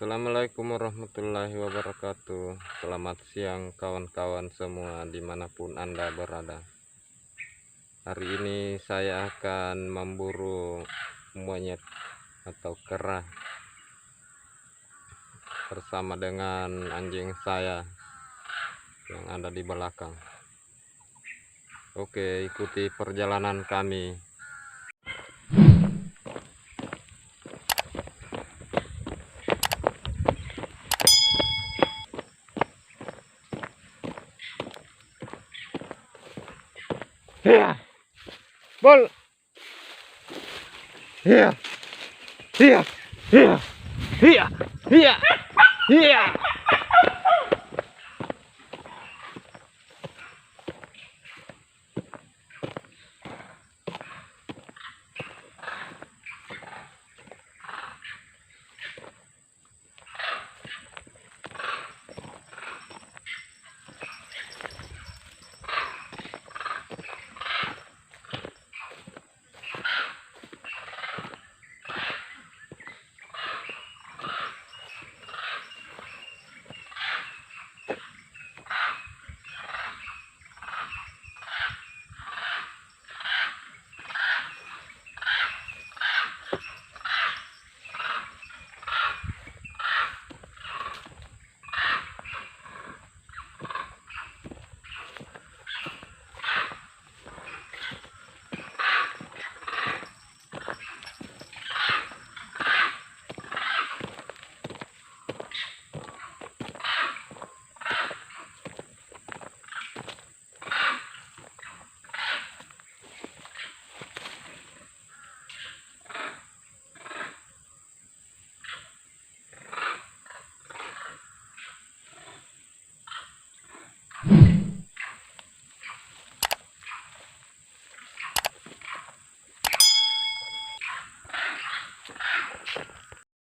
Assalamualaikum warahmatullahi wabarakatuh. Selamat siang kawan-kawan semua dimanapun Anda berada. Hari ini saya akan memburu monyet atau kera bersama dengan anjing saya yang ada di belakang. Oke, ikuti perjalanan kami. Iya, bol. Iya, iya, iya, iya, iya, iya.